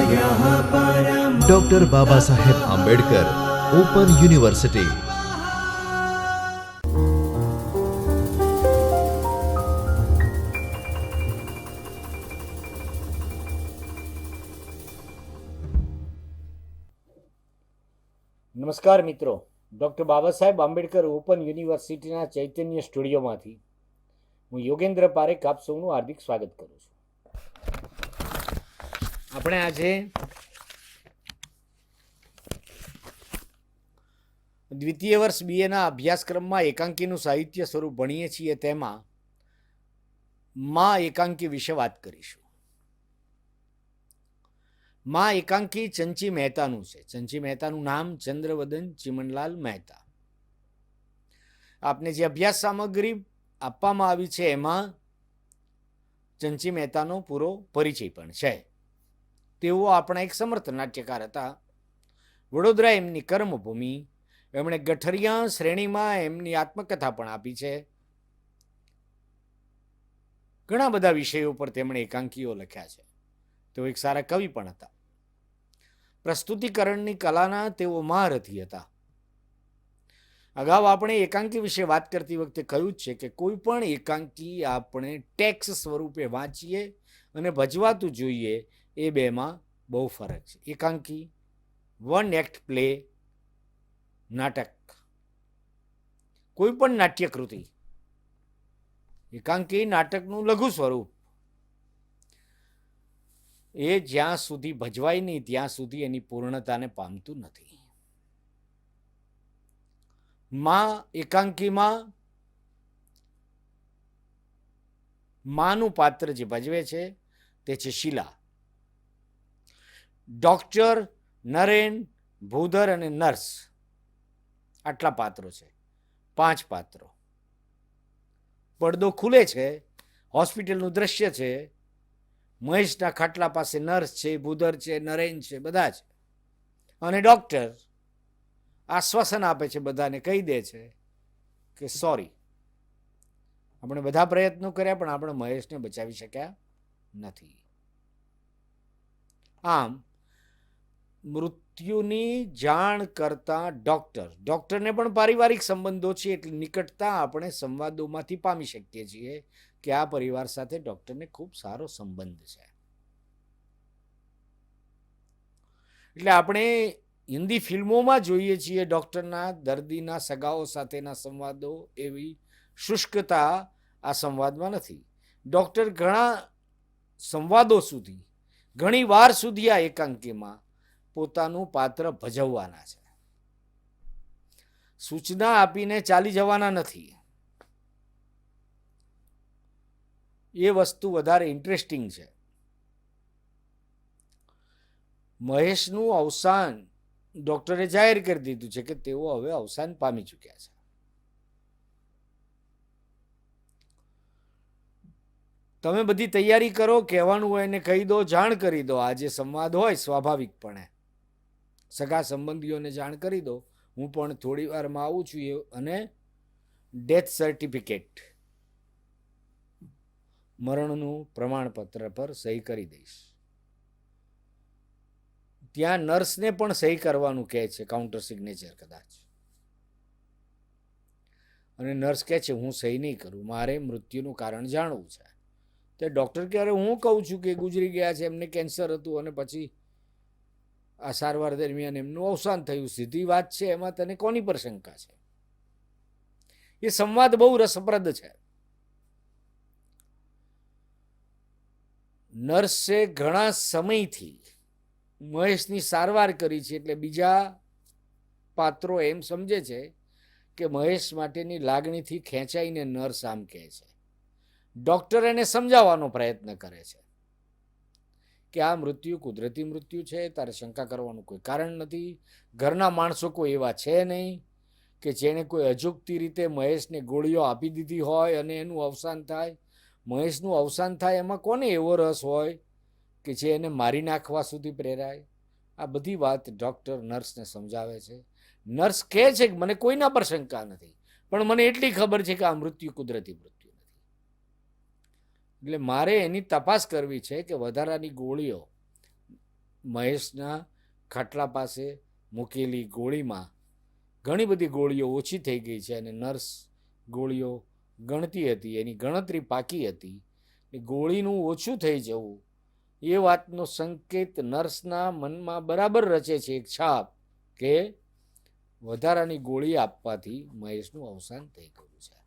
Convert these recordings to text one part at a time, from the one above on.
Doctor Baba Saheb Ambedkar open university. નમસ્કાર મિત્રો, doctor Baba Saheb Ambedkar open યુનિવર્સિટીના ચૈતન્ય સ્ટુડિયોમાંથી હું યોગેન્દ્ર પારેખ આપ સૌનું હાર્દિક સ્વાગત કરું છું. આપણે આજે દ્વિતીય વર્ષ બીએના અભ્યાસક્રમમાં એકાંકીનું સાહિત્ય સ્વરૂપ ભણીએ છીએ. તેમાં મા એકાંકી વિશે વાત કરીશું. મા એકાંકી ચંચી મહેતાનું છે. ચંચી મહેતાનું નામ ચંદ્રવદન ચિમનલાલ મહેતા. આપને જે અભ્યાસ સામગ્રી આપવામાં આવી છે એમાં ચંચી મહેતાનો પૂરો પરિચય પણ છે. તેઓ આપણા એક સમર્થ નાટ્યકાર હતા. વડોદરા એમની કર્મભૂમિ. એમણે ગઠરિયા શ્રેણીમાં એમની આત્મકથા પણ આપી છે. ઘણા બધા વિષયો પર તેમણે એકાંકીઓ લખ્યા છે. તેઓ એક સારા કવિ પણ હતા. પ્રસ્તુતિકરણની કલાના તેઓ મહારથી હતા. અગાઉ આપણે એકાંકી વિશે વાત કરતી વખતે કહ્યું જ છે કે કોઈ પણ એકાંકી આપણે ટેક્સ સ્વરૂપે વાંચીએ અને ભજવાતું જોઈએ, એ બેમાં બહુ ફરક છે. એકાંકી વન એક્ટ પ્લે, નાટક, કોઈ પણ નાટ્યકૃતિ, એકાંકી નાટકનું લઘુ સ્વરૂપ, એ જ્યાં સુધી ભજવાય નહીં ત્યાં સુધી એની પૂર્ણતાને પામતું નથી. માં એકાંકીમાં માનું પાત્ર જે ભજવે છે તે છે શીલા. ડોક્ટર, નરેન, ભૂધર અને નર્સ, આટલા પાત્રો છે. 5 પાત્રો. પડદો ખુલે છે, હોસ્પિટલનું દ્રશ્ય છે. મહેશના ખાટલા પાસે નર્સ છે, ભૂધર છે, નરેન છે, બધા છે. અને ડોક્ટર આશ્વાસન આપે છે, બધાને કહી દે છે કે સોરી, આપણે બધા પ્રયત્નો કર્યા પણ આપણે મહેશને બચાવી શક્યા નથી. આમ મૃત્યુની જાણ કરતા ડોક્ટરને પણ પારિવારિક સંબંધો છે, એટલે નિકટતા આપણે સંવાદોમાંથી પામી શકીએ છીએ કે આ પરિવાર સાથે ડોક્ટરને ખૂબ સારો સંબંધ છે. એટલે આપણે હિન્દી ફિલ્મોમાં જોઈએ છીએ ડોક્ટરના દર્દીના સગાઓ સાથેના સંવાદો, એવી શુષ્કતા આ સંવાદમાં નથી. ડોક્ટર ઘણા સંવાદો સુધી, ઘણી વાર સુધી આ એકાંકીમાં પોતાનું પાત્ર ભજવવાના છે. સૂચના આપીને ચાલી જવાના નથી. એ વસ્તુ વધારે ઇન્ટરેસ્ટિંગ છે. મહેશનું અવસાન ડોક્ટરે જાહેર કરી દીધું છે કે તેઓ હવે અવસાન પામી ચૂક્યા છે. તમે બધી તૈયારી કરો, કહેવાનું હોય એને કહી દો, જાણ કરી દો. આ જે સંવાદ હોય સ્વાભાવિકપણે સગા સંબંધીઓને જાણ કરી દો. હું પણ થોડી વારમાં આવું છું અને ડેથ સર્ટિફિકેટ, મરણનું પ્રમાણપત્ર પર સહી કરી દઈશ. ત્યાં નર્સને પણ સહી કરવાનું કહે છે, કાઉન્ટર સિગ્નેચર કદાચ. અને નર્સ કહે છે હું સહી નહીં કરું, મારે મૃત્યુનું કારણ જાણવું છે. તે ડૉક્ટર કહે હું કહું છું કે ગુજરી ગયા છે, એમને કેન્સર હતું અને પછી આ સારવાર દરમિયાન એમનું અવસાન થયું. સીધી વાત છે, એમાં તને કોની પર શંકા છે? એ સંવાદ બહુ રસપ્રદ છે. નર્સે ઘણા સમયથી મહેશની સારવાર કરી છે, એટલે બીજા પાત્રો એમ સમજે છે કે મહેશ માટેની લાગણીથી ખેંચાઈને નર્સ આમ કહે છે. ડોક્ટર એને સમજાવવાનો પ્રયત્ન કરે છે કે આ મૃત્યુ કુદરતી મૃત્યુ છે, તારે શંકા કરવાનું કોઈ કારણ નથી. ઘરના માણસો કોઈ એવા છે નહીં કે જેણે કોઈ અજુગતી રીતે મહેશને ગોળીઓ આપી દીધી હોય અને એનું અવસાન થાય. મહેશનું અવસાન થાય એમાં કોને એવો રસ હોય કે જે એને મારી નાખવા સુધી પ્રેરાય? આ બધી વાત ડૉક્ટર નર્સને સમજાવે છે. નર્સ કહે છે કે મને કોઈના પર શંકા નથી, પણ મને એટલી ખબર છે કે આ મૃત્યુ કુદરતી મૃત્યુ નથી. એટલે મારે એની તપાસ કરવી છે કે વધારાની ગોળીઓ મહેશના ખાટલા પાસે મૂકેલી ગોળીમાં ઘણી બધી ગોળીઓ ઓછી થઈ ગઈ છે અને નર્સ ગોળીઓ ગણતી હતી, એની ગણતરી પાકી હતી. ગોળીનું ઓછું થઈ જવું એ વાતનો સંકેત નર્સના મનમાં બરાબર રચે છે એક છાપ કે વધારાની ગોળી આપવાથી મહેશનું અવસાન થઈ ગયું છે.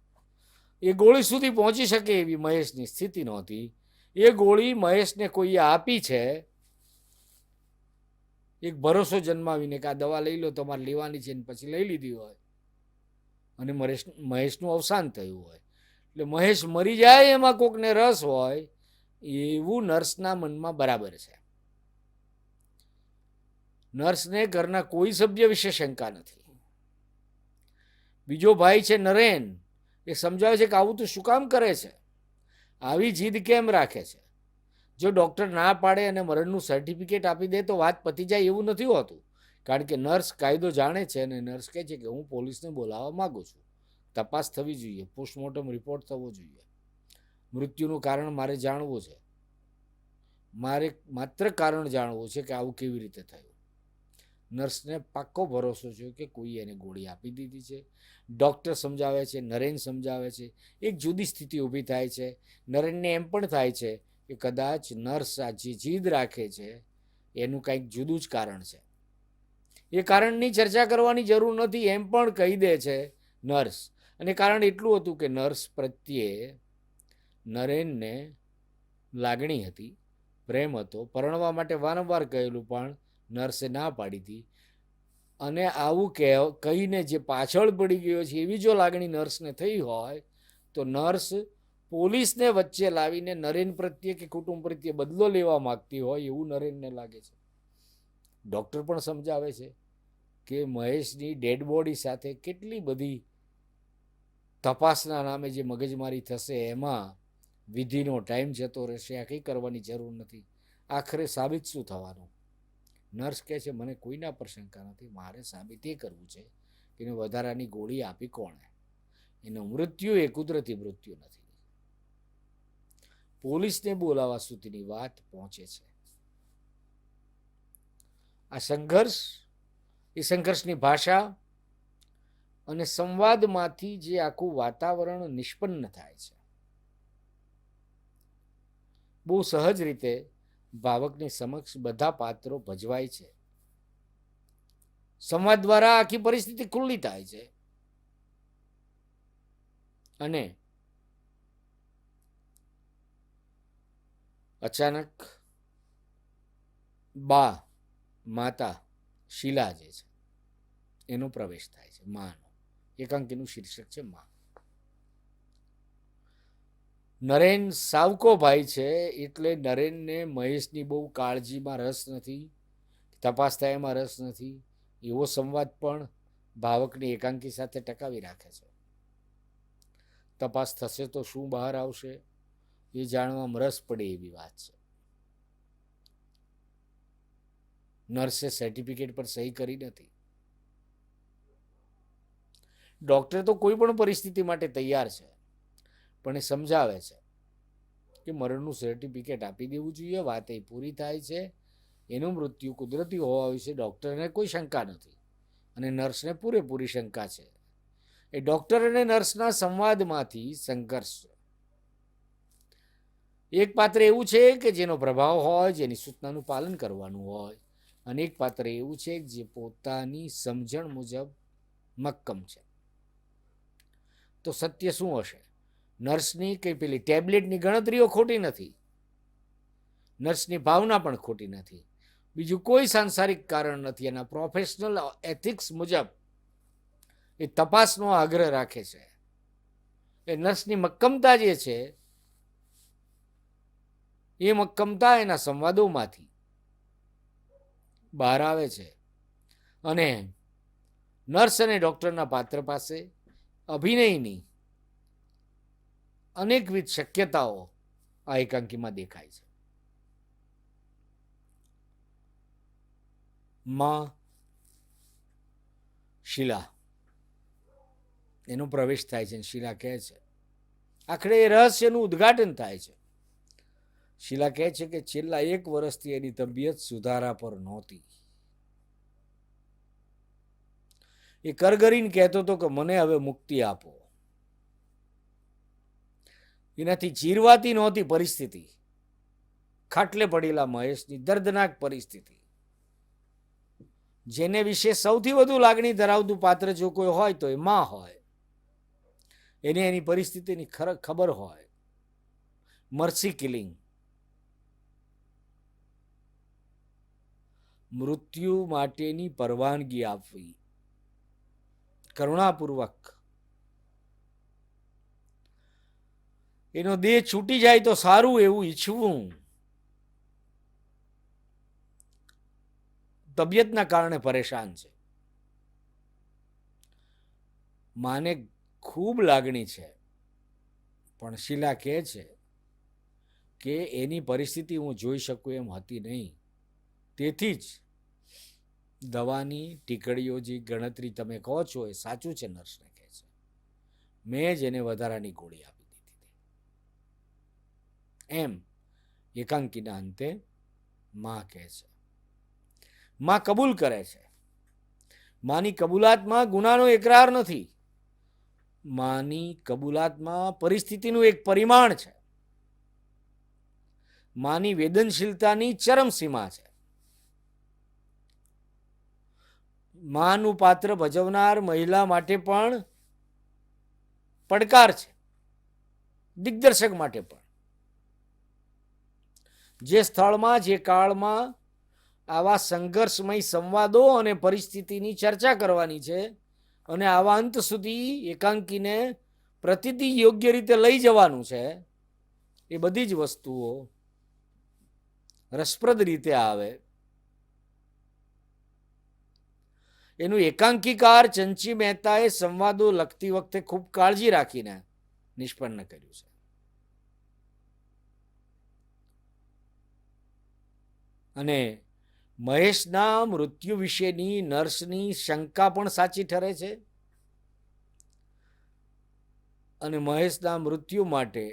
એ ગોળી સુધી પહોંચી શકે એવી મહેશની સ્થિતિ નહોતી. એ ગોળી મહેશને કોઈએ આપી છે એક ભરોસો જન્માવીને કે આ દવા લઈ લો, તમારે લેવાની છે, ને પછી લઈ લીધી હોય અને મહેશનું અવસાન થયું હોય. એટલે મહેશ મરી જાય એમાં કોકને રસ હોય એવું નર્સના મનમાં બરાબર છે. નર્સને ઘરના કોઈ સભ્ય વિશે શંકા નથી. બીજો ભાઈ છે નરેન, એ સમજાવે છે કે આવું તું શું કામ કરે છે, આવી જીદ કેમ રાખે છે. જો ડૉક્ટર ના પાડે અને મરણનું સર્ટિફિકેટ આપી દે તો વાત પતી જાય એવું નથી હોતું. કારણ કે નર્સ કાયદો જાણે છે અને નર્સ કહે છે કે હું પોલીસને બોલાવવા માગું છું, તપાસ થવી જોઈએ, પોસ્ટમોર્ટમ રિપોર્ટ થવો જોઈએ, મૃત્યુનું કારણ મારે જાણવું છે, મારે માત્ર કારણ જાણવું છે કે આવું કેવી રીતે થયું. નર્સને પાક્કો ભરોસો છે કે કોઈ એને ગોળી આપી દીધી છે. ડૉક્ટર સમજાવે છે, નરેન સમજાવે છે, એક જુદી સ્થિતિ ઊભી થાય છે. નરેનને એમ પણ થાય છે કે કદાચ નર્સ આ જે જીદ રાખે છે એનું કંઈક જુદું જ કારણ છે. એ કારણની ચર્ચા કરવાની જરૂર નથી એમ પણ કહી દે છે નર્સ. અને કારણ એટલું હતું કે નર્સ પ્રત્યે નરેનને લાગણી હતી, પ્રેમ હતો. પરણવા માટે વારંવાર કહેલું પણ નર્સે ના પાડી હતી. અને આવું કહીને જે પાછળ પડી ગયો છે એવી જો લાગણી નર્સને થઈ હોય તો નર્સ પોલીસને વચ્ચે લાવીને નરેન પ્રત્યે કે કુટુંબ પ્રત્યે બદલો લેવા માગતી હોય એવું નરેનને લાગે છે. ડૉક્ટર પણ સમજાવે છે કે મહેશની ડેડ બોડી સાથે કેટલી બધી તપાસના નામે જે મગજમારી થશે એમાં વિધિનો ટાઈમ જતો રહેશે, આ કંઈ કરવાની જરૂર નથી. આખરે સાબિત શું થવાનું? નર્સ કહે છે મને કોઈના પર શંકા નથી, મારે સાબિત એ કરવું છે કે એને વધારાની ગોળી આપી કોણે. એનું મૃત્યુ એ કુદરતી મૃત્યુ નથી. પોલીસને બોલાવવા સુધીની વાત પહોંચે છે. આ સંઘર્ષ, એ સંઘર્ષની ભાષા અને સંવાદમાંથી જે આખું વાતાવરણ નિષ્પન્ન થાય છે, બહુ સહજ રીતે ભાવકની સમક્ષ બધા પાત્રો ભજવાય છે. સંવાદ દ્વારા આખી પરિસ્થિતિ ખુલ્લી થાય છે અને અચાનક માતા શીલા જે છે એનો પ્રવેશ થાય છે. માનો એકાંકીનું શીર્ષક છે મા. નરેન સાવકો ભાઈ છે એટલે નરેનને મહેશની બહુ કાળજીમાં રસ નથી, તપાસ થાય એમાં રસ નથી. એવો સંવાદ પણ ભાવકની એકાંકી સાથે ટકાવી રાખે છે. તપાસ થશે તો શું બહાર આવશે એ જાણવામાં રસ પડે એવી વાત છે. નર્સે સર્ટિફિકેટ પર સહી કરી નથી. ડૉક્ટર તો કોઈ પણ પરિસ્થિતિ માટે તૈયાર છે પણ એ સમજાવે છે કે મરણનું સર્ટિફિકેટ આપી દેવું જોઈએ, વાત એ પૂરી થાય છે. એનું મૃત્યુ કુદરતી હોવા વિશે ડૉક્ટરને કોઈ શંકા નથી અને નર્સને પૂરેપૂરી શંકા છે. એ ડૉક્ટર અને નર્સના સંવાદમાંથી સંઘર્ષ છે. એક પાત્ર એવું છે કે જેનો પ્રભાવ હોય, જેની સૂચનાનું પાલન કરવાનું હોય, અને એક પાત્ર એવું છે જે પોતાની સમજણ મુજબ મક્કમ છે. તો સત્ય શું હશે? નર્સની કે પેલી ટેબ્લેટની ગણતરીઓ ખોટી નથી, નર્સની ભાવના પણ ખોટી નથી, બીજું કોઈ સાંસારિક કારણ નથી. એના પ્રોફેશનલ એથિક્સ મુજબ એ તપાસનો આગ્રહ રાખે છે. એ નર્સની મક્કમતા જે છે એ મક્કમતા એના સંવાદોમાંથી બહાર આવે છે. અને નર્સ અને ડૉક્ટરના પાત્ર પાસે અભિનયની અનેકવિધ શક્યતાઓ આ એકાંકીમાં દેખાય છે. માં શીલા એનો પ્રવેશ થાય છે. શીલા કહે છે, આખરે એ રહસ્યનું ઉદ્ઘાટન થાય છે. શીલા કહે છે કે છેલ્લા 1 વર્ષથી એની તબિયત સુધારા પર નહોતી. એ કરગરીને કહેતો હતો કે મને હવે મુક્તિ આપો. એનાથી ચીરવાતી નહોતી પરિસ્થિતિ. ખાટલે પડેલા મહેશની દર્દનાક પરિસ્થિતિ. જેને વિશે સૌથી વધુ લાગણી ધરાવતું પાત્ર જો કોઈ હોય તો એ માં હોય. એને એની પરિસ્થિતિની ખબર હોય. મર્સી કિલિંગ, મૃત્યુ માટેની પરવાનગી આપવી, કરુણાપૂર્વક. એનો દેહ છૂટી જાય તો સારું એવું ઈચ્છવું. તબિયતના કારણે પરેશાન છે. માને ખૂબ લાગણી છે, પણ શીલા કહે છે કે એની પરિસ્થિતિ હું જોઈ શકું એમ હતી નહીં. તેથી જ દવાની ટીકડીઓ જે ગણતરી તમે કહો છો એ સાચું છે. નર્સને કહે છે મેં જ એને વધારાની ગોળી આપી દીધી એમ એકાંકીના અંતે માં કહે છે. માં કબૂલ કરે છે. માની કબૂલાતમાં ગુનાનો એકરાર નથી. માની કબૂલાતમાં પરિસ્થિતિનું એક પરિમાણ છે. માની વેદનશીલતાની ચરમસીમા છે. માનું પાત્ર ભજવનાર મહિલા માટે પણ પડકાર છે, દિગ્દર્શક માટે પણ. જે સ્થળમાં જે કાળમાં આવા સંઘર્ષમય સંવાદો અને પરિસ્થિતિની ચર્ચા કરવાની છે અને આવા અંત સુધી એકાંકીને પ્રતિથી યોગ્ય રીતે લઈ જવાનું છે, એ બધી જ વસ્તુઓ રસપ્રદ રીતે આવે. એનું એકાંકીકાર ચંચી મહેતાએ સંવાદો લખતી વખતે ખૂબ કાળજી રાખીને નિષ્પન્ન કર્યું છે. અને મહેશના મૃત્યુ વિશેની નર્સની શંકા પણ સાચી ઠરે છે. અને મહેશના મૃત્યુ માટે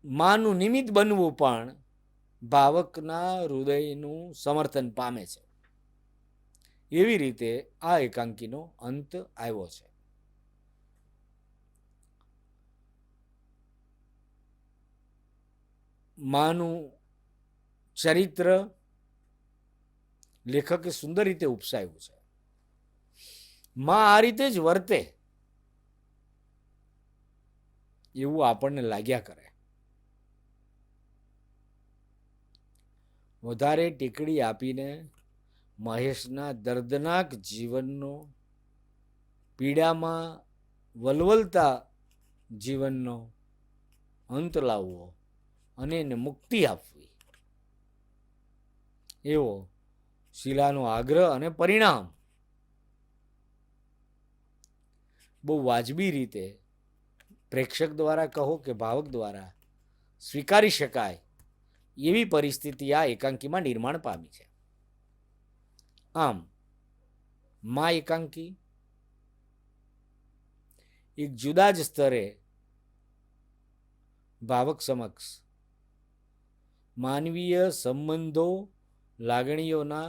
માનું નિમિત્ત બનવું પણ ભાવકના હૃદયનું સમર્થન પામે છે. એવી રીતે આ એકાંકીનો અંત આવ્યો છે. માનું ચરિત્ર લેખકે સુંદર રીતે ઉપસાવ્યું છે. માં આ રીતે જ વર્તે એવું આપણને લાગ્યા કરે. વધારે ટીકડી આપીને મહેશના દર્દનાક જીવનનો, પીડામાં વલવલતા જીવનનો અંત લાવવો અને એને મુક્તિ આપવી, એવો શીલાનો આગ્રહ અને પરિણામ બહુ વાજબી રીતે પ્રેક્ષક દ્વારા કહો કે ભાવક દ્વારા સ્વીકારી શકાય એવી પરિસ્થિતિ આ એકાંકીમાં નિર્માણ પામી છે. આમ મા એકાંકી એક જુદા જ સ્તરે ભાવક સમક્ષ માનવીય સંબંધો, લાગણીઓના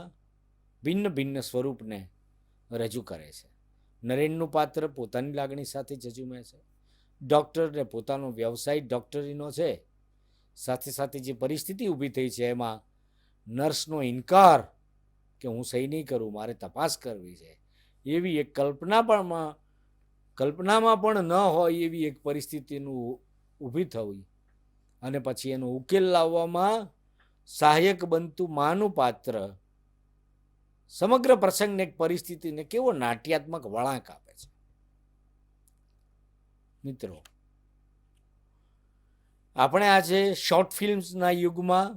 ભિન્ન ભિન્ન સ્વરૂપને રજૂ કરે છે. નરેનનું પાત્ર પોતાની લાગણી સાથે ઝઝૂમે છે. ડૉક્ટરને પોતાનો વ્યવસાય ડૉક્ટરીનો છે. સાથે સાથે જે પરિસ્થિતિ ઊભી થઈ છે એમાં નર્સનો ઇનકાર કે હું સહી નહીં કરું, મારે તપાસ કરવી છે, એવી એક કલ્પનામાં પણ ન હોય એવી એક પરિસ્થિતિનું ઊભી થવી અને પછી એનો ઉકેલ લાવવામાં સહાયક બનતું માનું પાત્ર સમગ્ર પ્રસંગને, એક પરિસ્થિતિને કેવો નાટ્યાત્મક વળાંક આપે છે. મિત્રો, આપણે આજે શોર્ટ ફિલ્મ્સના યુગમાં,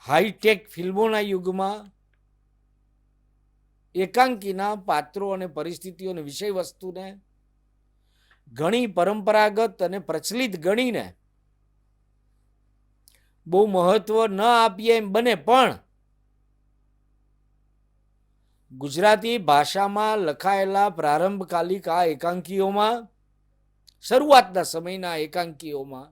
હાઈટેક ફિલ્મોના યુગમાં એકાંકીના પાત્રો અને પરિસ્થિતિઓ અને વિષય વસ્તુને ઘણી પરંપરાગત અને પ્રચલિત ગણીને બહુ મહત્વ ન આપીએ એમ બને, પણ ગુજરાતી ભાષામાં લખાયેલા પ્રારંભકાલિક આ એકાંકીઓમાં શરૂઆતના સમયના એકાંકીઓમાં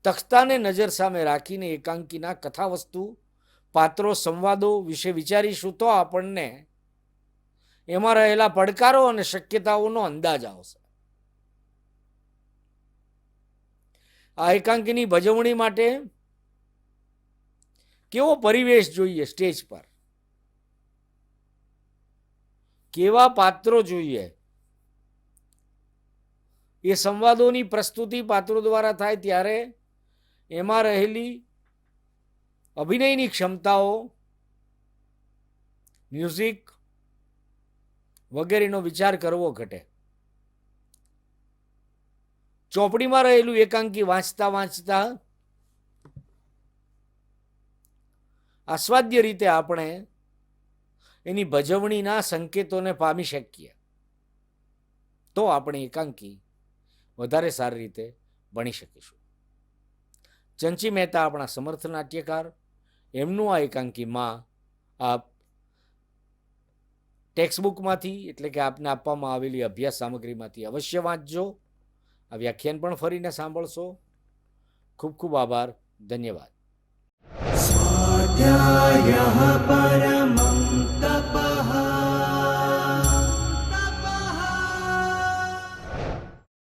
તખ્તાને નજર સામે રાખીને એકાંકીના કથાવસ્તુ, પાત્રો, સંવાદો વિશે વિચારીશું તો આપણને એમાં રહેલા પડકારો અને શક્યતાઓનો અંદાજ આવશે. આ એકાંકીની ભજવણી માટે કેવો પરિવેશ જોઈએ, સ્ટેજ પર કેવા પાત્રો જોઈએ, એ સંવાદોની પ્રસ્તુતિ પાત્રો દ્વારા થાય ત્યારે એમાં રહેલી અભિનયની ક્ષમતાઓ, મ્યુઝિક વગેરેનો વિચાર કરવો ઘટે. ચોપડીમાં રહેલું એકાંકી વાંચતા વાંચતા આસ્વાદ્ય રીતે આપણે એની ભજવણીના સંકેતોને પામી શકીએ તો આપણે એકાંકી વધારે સારી રીતે ભણી શકીશું. ચંચી મહેતા આપણા સમર્થ નાટ્યકાર, એમનું આ એકાંકીમાં આપ ટેક્સ્ટબુકમાંથી એટલે કે આપને આપવામાં આવેલી અભ્યાસ સામગ્રીમાંથી અવશ્ય વાંચજો. આ વ્યાખ્યાન પણ ફરીને સાંભળશો. ખૂબ ખૂબ આભાર. ધન્યવાદ. स्वाध्यायः